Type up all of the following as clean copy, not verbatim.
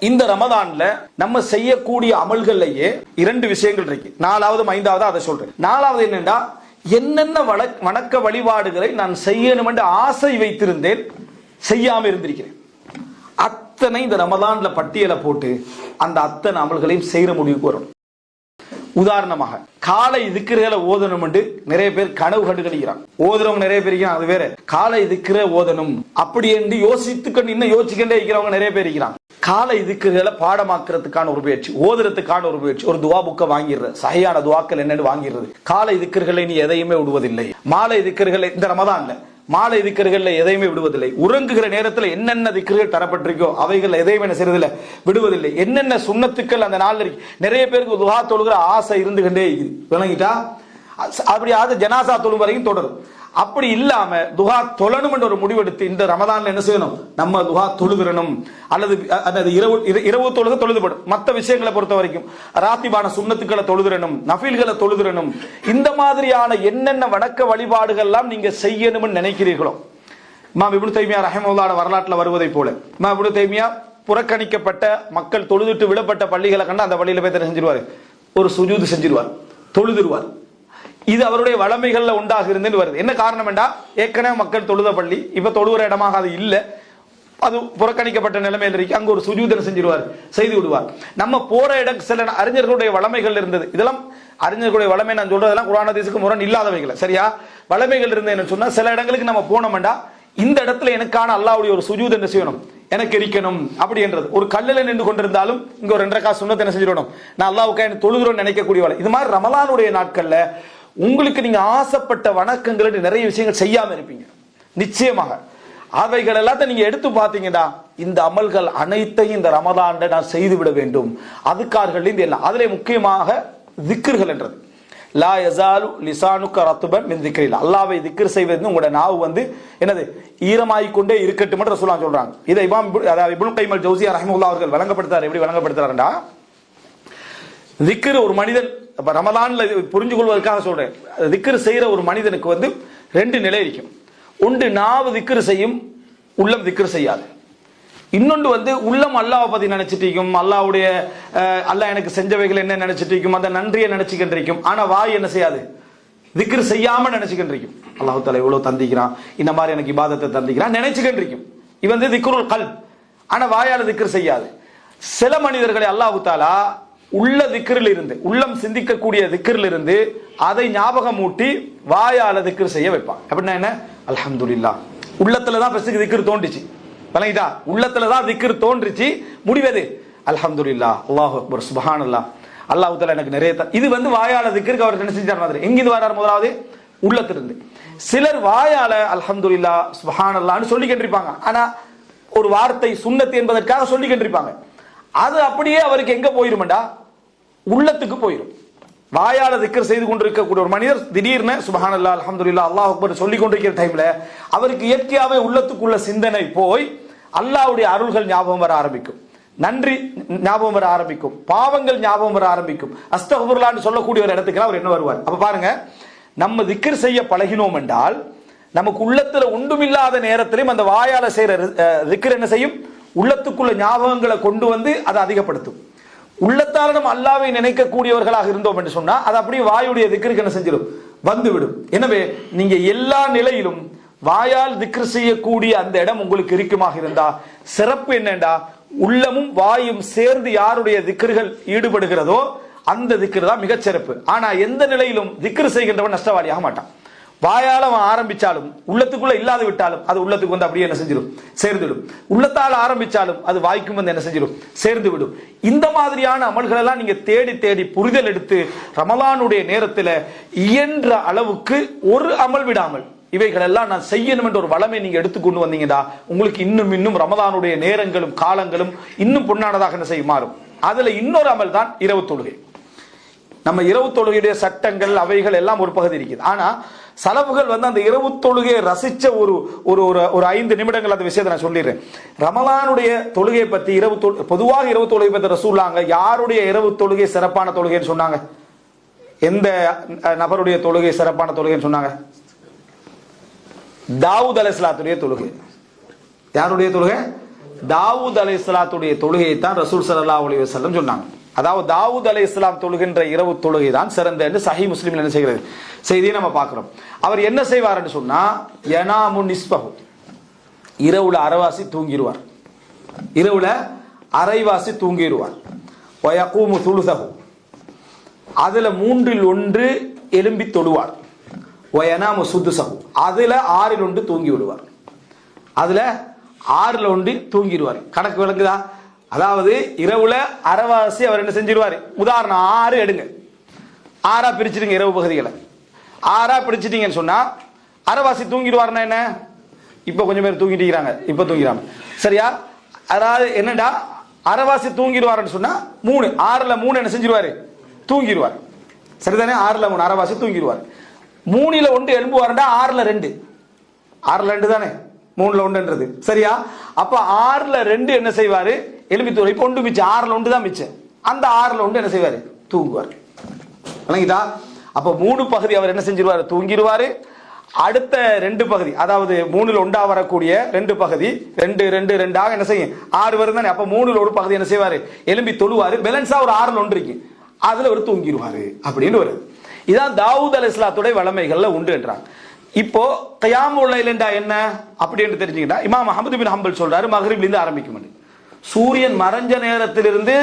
இந்த ரமதான்ல நம்ம செய்யக்கூடிய அமல்கள்லயே 2 விஷயங்கள் இருக்கு. 4வது 5வது அதை சொல்றேன். 4வது என்னன்னா, என்னென்ன வணக்க வழிபாடுகளை நான் செய்யணும் என்று ஆசை வைத்திருந்தேன், செய்யாம இருந்திருக்கிறேன், அத்தனை இந்த ரமதான்ல பட்டியலை போட்டு அந்த அத்தனை அமல்களையும் செய்யற முடிவுக்கு வரணும். உதாரணமாக, காலை திக்ருகளை ஓதணும் என்று நிறைய பேர் கனவு கண்டு கழிக்கிறாங்க. ஓதுறவங்க நிறைய பேர் இருக்கிறாங்க, அது வேற. காலை திக்ர ஓதணும் அப்படி என்று யோசித்துக்கொண்டு இன்னும் யோசிச்சுக்கிட்டே இருக்கிறவங்க நிறைய பேர் இருக்கிறாங்க. காலை திக்ருகளை பாடமாக்குறதுக்கான ஒரு முயற்சி, ஓதுறதுக்கான ஒரு முயற்சி, ஒரு துவா புக்கை வாங்கிடுறது, சஹியான துவாக்கள் என்னன்னு வாங்கிடுறது. காலை திக்ருகளை நீ எதையுமே விடுவதில்லை. மாலை திக்ருகளை இந்த ரமதான்ல மாலை திக்ருகள்ல எதையுமே விடுவதில்லை. உறங்குகிற நேரத்தில் என்னென்ன திக்ருகள் தரப்பட்டிருக்கோ அவைகள் எதையுமே என்ன செய்யறதில்லை, விடுவதில்லை. என்னென்ன சுண்ணத்துக்கள் அந்த நாள் இருக்கு. நிறைய பேருக்கு துஹா தொழுகிற ஆசை இருந்துகிட்டே இருக்குது, விளங்கிட்டா? அப்படி ஜனாசா தொழு வரைக்கும் தொடரும். அப்படி இல்லாம துஹா தொழணும் என்ற ஒரு முடிவெடுத்து இந்த ரமதான்ல என்ன செய்யணும், நம்ம துஹா தொழுகிறணும். அல்லது இரவு தொழுக தொழுதுபடும். மற்ற விஷயங்களை பொறுத்த வரைக்கும் ராத்திபான சுண்ணத்துக்களை தொழுதுறணும், நஃபில்களை தொழுதுறணும். இந்த மாதிரியான என்னென்ன வணக்க வழிபாடுகள் எல்லாம் நீங்க செய்யணும்னு நினைக்கிறீர்களோ, இமாம் இப்னு தைமியா ரஹிமஹுல்லாஹ் வரலாற்றில் வருவதை போல, இமாம் இப்னு தைமியா புறக்கணிக்கப்பட்ட மக்கள் தொழுதுட்டு விடப்பட்ட பள்ளிகளை கண்டு அந்த பள்ளியில போய் செஞ்சிருவாரு, ஒரு சுஜூது செஞ்சிருவார், தொழுதுருவார். இது அவருடைய வளமைகள்ல உண்டாக இருந்து வருது. என்ன காரணம் என்றா, ஏற்கனவே மக்கள் தொழுத பள்ளி இப்ப தொழுகிற இடமாக அது இல்ல, அது புறக்கணிக்கப்பட்ட நிலைமையில் இருக்கு. அங்க ஒரு சுஜூதனை செஞ்சிருவார், செய்து விடுவார். நம்ம போற இடம் சில அறிஞர்களுடைய வளமைகள் இருந்தது. இதெல்லாம் அறிஞர்களுடைய வளமை நான் சொல்றதெல்லாம் குர்ஆன் ஹதீஸுக்கு முரண் இல்லாதவைகளை, சரியா? வளமைகள் இருந்து என்ன சொன்னா, சில இடங்களுக்கு நம்ம போனோம்டா இந்த இடத்துல எனக்கான அல்லாஹ்வுடைய ஒரு சுஜூத் என்ன செய்யணும், எனக்கு இருக்கணும் அப்படி என்றது. ஒரு கல்லில் நின்று கொண்டிருந்தாலும் இங்க ஒரு 2 ரக்காத் சுன்னத் என்ன செஞ்சிடணும், நான் அல்லாஹ்வுக்காக தொழுகிறோம்னு நினைக்கக்கூடியவளை. இது மாதிரி ரமலானுடைய நாட்கள்ல உங்களுக்கு நீங்க ஆசைப்பட்ட வணக்கங்கள் நிறைய விஷயங்கள் செய்யாம இருப்பீங்க. நிச்சயமாக அவைகள் எல்லாத்தையும் நீங்க எடுத்து பாத்தீங்கன்னா, இந்த அமல்கள் அனைத்தையும் இந்த ரமலான்ல நான் செய்து விட வேண்டும். அதுக்கார்கள் எல்லாம் அதுல முக்கியமாக திக்ர்கள் என்றது. லா யஸாலு லிசானுக ரத்பன் மின் திக்ரில்லா, அல்லாஹ்வை திக்ர் செய்வது உங்களோட நாவு என்னது, ஈரமாகிக் கொண்டே இருக்கட்டும் என்று ரசூலுல்லாஹ் சொல்றாங்க. இதை இமாம் இப்னு கைம் அல் ஜௌஸியா ரஹிமஹுல்லாஹ் அவர்கள் வழங்கப்படுத்தார். எப்படி வழங்கப்படுத்துறாருன்னா, திக்ர் ஒரு மனிதன் ரமலான்ல புரிஞ்சு கொள்வதற்காக சொல்றேன், திக்ர் செய்யற ஒரு மனிதனுக்கு 2 நிலை இருக்கும். ஒன்று நாவு திக்ர் செய்யும், உள்ளம் திக்ர் செய்யாது. இன்னொன்று உள்ளம் அல்லாஹ்வை பத்தி நினைச்சிட்டு இருக்கும், அல்லாஹ்வுடைய அல்லாஹ் எனக்கு செஞ்சவைகள் என்ன நினைச்சிட்டு இருக்கும், அந்த நன்றியை நினைச்சுக்கிட்டு இருக்கும். ஆனா வாய் என்ன செய்யாது, திக்ர் செய்யாம நினைச்சுக்கிட்டு இருக்கும். அல்லாஹ் தஆலா இவ்வளவு தந்திக்கிறான், இந்த மாதிரி எனக்கு இபாதத்தை தந்திக்கிறான் நினைச்சுக்கிட்டு இருக்கும். இது திக்ருல் கல்ப். ஆனா வாயால திக்ர் செய்யாது. சில மனிதர்களை அல்லாஹ் தஆலா உள்ள திக்ரில் இருந்து, உள்ளம் சிந்திக்கக்கூடிய திக்ரில் இருந்து அதை ஞாபகம் ஊட்டி வாயால திக்ர் செய்ய வைப்பான். அப்படின்னா என்ன, அல்ஹம்துலில்லாஹ். உள்ளத்துலதான் ஃபர்ஸ்ட் திக்ர் தோன்றிச்சு, விளங்கிட்டா? உள்ளத்துலதான் திக்ர் தோன்றிச்சு, முடிவது அல்ஹம்துலில்லாஹ், அல்லாஹு அக்பர், சுப்ஹானல்லாஹ், அல்லாஹ் தஆலா எனக்கு நிறைய இது வாயால திக்ருக்கு அவர் என்ன செஞ்சார் மாதிரி. எங்கிருந்து வரார்? முதலாவது உள்ளத்திலிருந்து. சிலர் வாயால அல்ஹம்துலில்லாஹ் சுப்ஹானல்லாஹ்னு சொல்லிக்கிட்டு இருப்பாங்க, ஆனா ஒரு வார்த்தை சுன்னத் என்பதற்காக சொல்லிக்கிட்டு இருப்பாங்க. அது அப்படியே அவருக்கு எங்க போயிருமண்டா, உள்ளத்துக்கு போயிடும். வாயால திக்ர் செய்து கொண்டிருக்கக்கூடிய ஒரு மனிதர் திடீர்னு சுப்ஹானல்லாஹ் அல்ஹம்துலில்லாஹ் அல்லாஹ் அக்பர் சொல்லிக் கொண்டிருக்கிற டைம்ல அவருக்கு இயற்கையாவே உள்ளத்துக்குள்ள சிந்தனை போய் அல்லாஹ்வுடைய அருள்கள் ஞாபகம் வர ஆரம்பிக்கும், நன்றி ஞாபகம் வர ஆரம்பிக்கும், பாவங்கள் ஞாபகம் வர ஆரம்பிக்கும். அஸ்தக்ஃபிருல்லாஹ்னு சொல்லக்கூடிய ஒரு இடத்துக்கு அவர் என்ன வருவார். அப்ப பாருங்க, நம்ம திக்ர் செய்ய பழகினோம் என்றால் நமக்கு உள்ளத்துல ஒன்றுமில்லாத நேரத்திலும் அந்த வாயால செய்யற திக்ர் என்ன செய்யும், உள்ளத்துக்குள்ள ஞாபகங்களை கொண்டு அதை அதிகப்படுத்தும். உள்ளத்தால நம்ம அல்லாஹ்வை நினைக்கக்கூடியவர்களாக இருந்தோம் என்று சொன்னா அது அப்படியே வாயுடைய திக்ருக்கு என்ன செஞ்சிடும், வந்துவிடும். எனவே நீங்க எல்லா நிலையிலும் வாயால் திக்ர் செய்யக்கூடிய அந்த இடம் உங்களுக்கு இருக்குமாக இருந்தா சிறப்பு என்னண்டா, உள்ளமும் வாயும் சேர்ந்து யாருடைய திக்ர்கள் ஈடுபடுகிறதோ அந்த திக்ர் தான் மிகச் சிறப்பு. ஆனா எந்த நிலையிலும் திக்ர் செய்கின்றவன் நஷ்டவாளியாக மாட்டான். வாயால அவன் ஆரம்பிச்சாலும் உள்ளத்துக்குள்ள இல்லாது விட்டாலும் அது உள்ளத்துக்கு அப்படியே என்ன செஞ்சிடும், சேர்ந்துவிடும். உள்ளத்தால் ஆரம்பிச்சாலும் அது வாய்க்கும் என்ன செஞ்சிடும், சேர்ந்து விடும். இந்த மாதிரியான அமல்கள் எல்லாம் நீங்க தேடி தேடி புரிதல் எடுத்து ரமலானுடைய நேரத்தில் இயன்ற அளவுக்கு ஒரு அமல் விடாமல் இவைகள் எல்லாம் நான் செய்யணும் என்ற ஒரு வளமை நீங்க எடுத்துக்கொண்டு வந்தீங்கடா, உங்களுக்கு இன்னும் இன்னும் ரமலானுடைய நேரங்களும் காலங்களும் இன்னும் பொன்னானதாக என்ன செய்ய மாறும். அதுல இன்னொரு அமல் தான் இரவு தொழுகை. நம்ம இரவு தொழுகையுடைய சட்டங்கள் அவைகள் எல்லாம் ஒரு பகுதி இருக்குது. ஆனா சலபுகள் அந்த இரவு தொழுகையை ரசிச்ச ஒரு ஒரு 5 நிமிடங்கள் அந்த விஷயத்தை நான் சொல்லிடுறேன். ரமலானுடைய தொழுகையை பத்தி பொதுவாக இரவு தொழுகை பத்தி ரசூலுல்லாஹ் யாருடைய இரவு தொழுகை சிறப்பான தொழுகைன்னு சொன்னாங்க, எந்த நபருடைய தொழுகை சிறப்பான தொழுகைன்னு சொன்னாங்க? தாவூத் அலைஹிஸ்ஸலாத்துடைய தொழுகை. யாருடைய தொழுகை? தாவூத் அலைஹிஸ்ஸலாத்துடைய தொழுகையை தான் ரசூல் ஸல்லல்லாஹு அலைஹி வஸல்லம் சொன்னாங்க. அதாவது தாவூத் அலைஹிஸ்ஸலாம் தொழுகின்ற இரவு தொழுகை தான் சிறந்த என்று சஹீஹ் முஸ்லிம்ல என்ன செய்கிறது செய்தியை நம்ம பார்க்கிறோம். அவர் என்ன செய்வார் என்று சொன்னா, யனாமு நிஸ்பஹு, இரவுல அரைவாசி தூங்கிடுவார், இரவுல அரைவாசி தூங்கிடுவார். வயகூமு சுலுசஹு, அதுல 1/3 எலும்பி தொழுவார். வயனாமு சுதுசஹு, அதுல 1/6 தூங்கி விடுவார். அதுல 1/6 தூங்கிடுவார். கணக்கு விளங்குதா? அதாவது இரவுல அரைவாசி அவர் என்ன செஞ்சிருவாரு, உதாரணம் 6 எடுங்க, 6 பிரிச்சிருங்க, இரவு பகுதிகளை 6 பிரிச்சிட்டீங்கன்னு சொன்னா அரைவாசி தூங்கிடுவார்னா என்ன, இப்ப கொஞ்சம் பேர் தூங்கிட்டு இருக்கிறாங்க, இப்ப தூங்கிறாங்க, சரியா? அதாவது என்னடா அரைவாசி தூங்கிடுவார்னு சொன்னா 3, 6ல 3 என்ன செஞ்சிருவாரு, தூங்கிடுவார், சரிதானே? 6ல 3 அரைவாசி தூங்கிடுவார். 3ல 1 எழும்புவார்டா 6ல 2, 6ல 2 தானே, 3ல 1ன்றது, சரியா? அப்ப 6ல 2 என்ன செய்வாரு, எலும்பி தூரம். இப்ப 1 மிச்சம், 6ல 1 தான் மிச்சம். அந்த 6ல 1 என்ன செய்வாரு, தூங்குவார். விளங்கிட்டா? அப்ப 3 பகுதி அவர் என்ன செஞ்சிருவாரு, தூங்கிடுவாரு. அடுத்த 2 பகுதி, அதாவது 3ல் 1 வரக்கூடிய 2 பகுதி, 2 2 2 என்ன செய்யும், 6 வரும் தானே. அப்ப 3ல் 1 பகுதி என்ன செய்வாரு, எலும்பி தொழுவாரு. பேலன்ஸா ஒரு 6ல் 1 இருக்கு, அதுல ஒரு தூங்கிடுவாரு அப்படின்னு வருது. இதான் தாவூத் அலைஹிஸ்ஸலாத்துடைய வளமைகள்ல உண்டு என்றாங்க. இப்போ கியாமுல் லைல் என்றா என்ன அப்படி என்று தெரிஞ்சுக்கிட்டா, இமாம் அஹ்மது பின் ஹம்பல் சொல்றாரு, மக்ரிப்ல இருந்து ஆரம்பிக்கும். சூரியன் மறைஞ்ச நேரத்திலிருந்து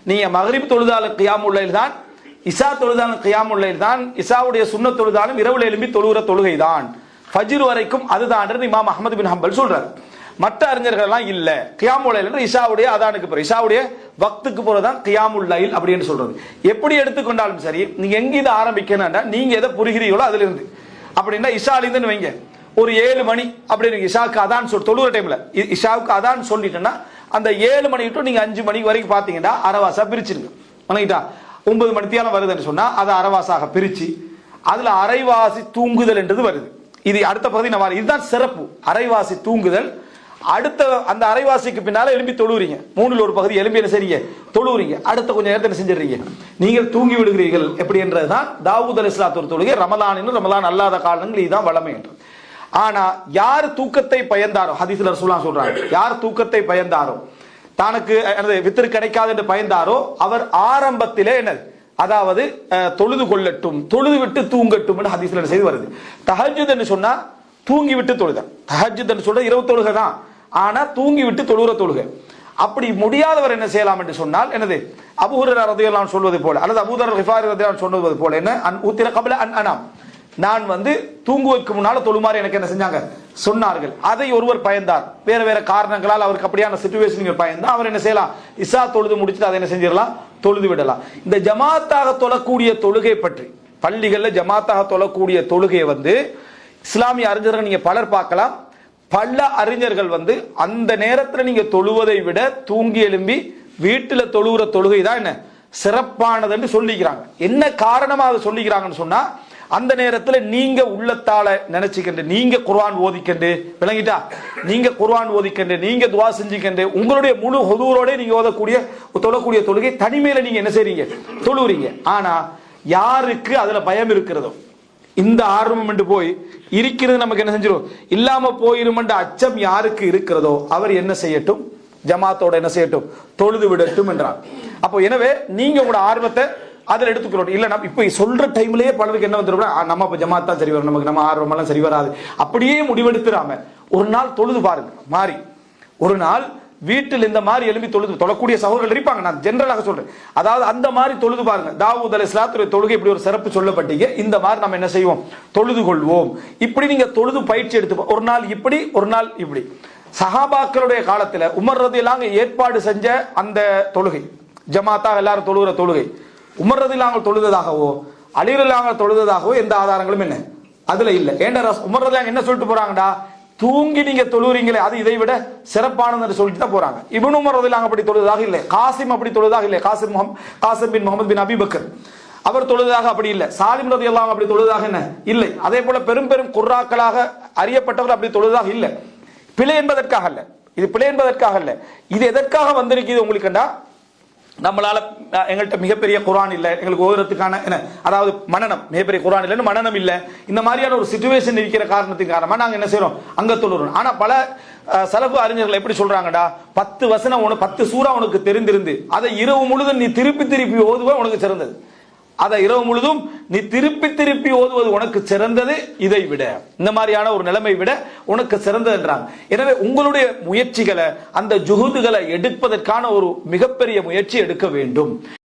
நீங்க மக்ரிப் தொழுதாலும் கியாமுல் லைல் தான், இஷா தொழுதாலும் கியாமுல் லைல் தான், இஷாவுடைய சுன்னத் தொழுதாலும் இரவுல எழும்பி தொழுகிற தொழுகை தான், ஃபஜ்ர் வரைக்கும் அதுதான் இமாம் அஹ்மது பின் ஹம்பல் சொல்றாரு. மற்ற அறிஞர்கள் எல்லாம் இல்ல, கியாமுல் லைல் என்று இஷாவுடைய அதானுக்கு போற, இஷாவுடைய வக்துக்கு போறதான் கியாமுல் லைல் அப்படின்னு சொல்றது. எப்படி எடுத்துக்கொண்டாலும் சரி, நீங்க எங்க இதை ஆரம்பிக்கணும்னா நீங்க எதை புரிகிறீங்களோ அதுல இருந்து. அப்படின்னா இஷாலிந்துன்னு வைங்க, ஒரு 7 மணி அப்படின்னு இஷாவுக்கு அதான் தொழுகிற டைம்ல இஷாவுக்கு அதான் சொல்லிட்டேன்னா அந்த 7 மணி டு நீங்க 5 மணி வரைக்கும் பாத்தீங்கன்னா அரைவாசா பிரிச்சிருங்க. வணங்கிட்டா? 9 மணித்தியாலம் வருதுன்னு சொன்னா அதை அரைவாசாக பிரிச்சு அதுல அரைவாசி தூங்குதல் என்றது வருது. இது அடுத்த பகுதி நான், இதுதான் சிறப்பு, அரைவாசி தூங்குதல். அடுத்த அந்த அரைவாசிக்கு பின்னால எழுப்பி தொழுவுறீங்க, 3ல் 1 பகுதி எழுப்பி என்ன செய்றீங்க, தொழுவுறீங்க. அடுத்த கொஞ்சம் நேரத்தை என்ன செஞ்சிடறீங்க, நீங்கள் தூங்கி விடுகிறீர்கள். எப்படி என்றதுதான் தாவூத் அலைஹிஸ்ஸலாத்து தொழுகை. ரமலான் ரமலான் அல்லாத காலங்கள் இதுதான் வளமை என்று. ஆனா யார் தூக்கத்தை பயந்தாரோ, ஹதீஸ்ல ரசூலுல்லாஹ் சொல்றாங்க, யார் தூக்கத்தை பயந்தாரோ, தனக்கு வித்திரு கிடைக்காது என்று பயந்தாரோ, அவர் ஆரம்பத்திலே என்னது, அதாவது தொழுது கொள்ளட்டும், தொழுது விட்டு தூங்கட்டும் என்று ஹதீஸ்ல செய்து வருது. தஹஜ்ஜுத் என்று சொன்னா தூங்கி விட்டு தொழுத, தஹஜ்ஜுத் என்று சொல்ற இரவு தொழுகை தான், ஆனா தூங்கி விட்டு தொழுகிற தொழுகை. அப்படி முடியாதவர் என்ன செய்யலாம் என்று சொன்னால் என்னது, அபூ ஹுரைரா ரலியல்லாஹு அன்ஹு சொல்வது போல, அல்லது அபூ தர் கிஃபாரி ரலியல்லாஹு அன்ஹு சொல்வது போல, என்ன உத்திர கப்ல அன் அனாம், நான் தூங்குவதற்கு முன்னால தொழுமாறு எனக்கு என்ன செஞ்சாங்க சொன்னார்கள். அதை ஒருவர் பயந்தார், வேற வேற காரணங்களால் அவருக்கு அப்படியான சிச்சுவேஷன் பயந்தா அவர் என்ன செய்யலாம், இஷா தொழுது முடிச்சுட்டு அதை என்ன செஞ்சிடலாம், தொழுது விடலாம். இந்த ஜமாத்தாக தொழக்கூடிய தொழுகை பற்றி, பள்ளிகள்ல ஜமாத்தாக தொழக்கூடிய தொழுகையை இஸ்லாமிய அறிஞர்கள் நீங்க பலர் பார்க்கலாம். பல அறிஞர்கள் அந்த நேரத்தில் நீங்க தொழுவதை விட தூங்கி எழும்பி வீட்டுல தொழுகிற தொழுகை தான் என்ன சிறப்பானது என்று சொல்லிக்கிறாங்க. என்ன காரணமாக சொல்லிக்கிறாங்கன்னு சொன்னா, அந்த நேரத்தில் நீங்க உள்ளத்தால நினைச்சுக்கிண்டு, நீங்க குர்ஆன் ஓதிக்கண்டு, விளங்கிட்டா, நீங்க குர்ஆன் ஓதிக்கண்டு, நீங்க துவா செஞ்சுக்கண்டு, உங்களுடைய முழு ஹுதூரோட நீங்க தொழக்கூடிய தொழுகை தனிமையில நீங்க என்ன செய்றீங்க, தொழுறீங்க. ஆனா யாருக்கு அதுல பயம் இருக்கிறதோ, இந்த ஆர்வம் என்று போய் இருக்கிறது நமக்கு என்ன செஞ்சிடும், இல்லாம போயிரும் என்ற அச்சம் யாருக்கு இருக்கிறதோ அவர் என்ன செய்யட்டும், ஜமாத்தோட என்ன செய்யட்டும், தொழுது விடட்டும் என்றார். அப்போ எனவே நீங்க உங்களோட ஆர்வத்தை அதில் எடுத்துக்கிறோம். இல்ல நம்ம இப்ப சொல்ற டைம்லயே பலருக்கு என்ன வந்துடும், நம்ம இப்ப ஜமாத் தான் சரி வரும், நமக்கு நம்ம ஆர்வம் எல்லாம் சரி வராது, அப்படியே முடிவெடுத்துறாம ஒரு நாள் தொழுது பாருங்க. மாறி ஒரு நாள் வீட்டில் இந்த மாதிரி எழுப்பி தொழக்கூடிய சகோதரர்கள் இருப்பாங்க, நான் ஜெனரலாக சொல்றேன். அதாவது அந்த மாதிரி தொழுது பாருங்க. தாவூத் அலைஹிஸ்ஸலாத்துடைய தொழுகை இப்படி ஒரு சிறப்பு சொல்லப்பட்டீங்க, இந்த மாதிரி நம்ம என்ன செய்வோம், தொழுது கொள்வோம். இப்படி நீங்க தொழுது பயிற்சி எடுத்து ஒரு நாள் இப்படி ஒரு நாள் இப்படி. சஹாபாக்களுடைய காலத்துல உமர் ரலியல்லாஹு ஏற்பாடு செஞ்ச அந்த தொழுகை, ஜமாத்தா எல்லாரும் தொழுகிற தொழுகை, உமர் ரலியல்லாஹு தொழுததாகவோ அலி ரலியல்லாஹு தொழுததாகவோ எந்த ஆதாரங்களும் என்ன அதுல இல்ல. ஏண்டா உமர் ரலியல்லாஹு என்ன சொல்லிட்டு போறாங்கடா, தூங்கி நீங்க தொழுறீங்களே அது இதை விட சிறப்பானது சொல்லிட்டு தான் போறாங்க. இப்னு உமர் ரலியல்லாஹு அப்படி தொழுததாக இல்லை, காசிம் அப்படி தொழுததாக இல்லை, காசிம் பின் முஹம்மது பின் அபி பக்கர் அவர் தொழுததாக அப்படி இல்லை, சாலிம் ரலியல்லாஹு அப்படி தொழுததாக என்ன இல்லை. அதே போல பெரும் பெரும் குர்ராக்களாக அறியப்பட்டவர் அப்படி தொழுததாக இல்லை. பிழை என்பதற்காக அல்ல, இது பிழை என்பதற்காக அல்ல, இது எதற்காக வந்திருக்குது உங்களுக்குண்டா, நம்மளால எங்கள்கிட்ட மிகப்பெரிய குர்ஆன் இல்லை, எங்களுக்கு ஓதுறதுக்கான அதாவது மனநம் மிகப்பெரிய குர்ஆன் இல்லைன்னு மனநம் இல்லை, இந்த மாதிரியான ஒரு சிச்சுவேஷன் இருக்கிற காரணத்தின் காரணமா நாங்க என்ன செய்யறோம், அங்க தொழுறோம். ஆனா பல சலஃபு அறிஞர்கள் எப்படி சொல்றாங்கடா, 10 வசனம் 10 சூரா உனக்கு தெரிந்திருந்து அதை இரவு முழுதும் நீ திருப்பி திருப்பி ஓதுவ உனக்கு சிறந்தது. அதை இரவு முழுதும் நீ திருப்பி திருப்பி ஓதுவது உனக்கு சிறந்தது, இதை விட இந்த மாதிரியான ஒரு நிலைமை விட உனக்கு சிறந்தது என்றாங்க. எனவே உங்களுடைய முயற்சிகளை அந்த ஜுஹூதுகளை எடுப்பதற்கான ஒரு மிகப்பெரிய முயற்சி எடுக்க வேண்டும்.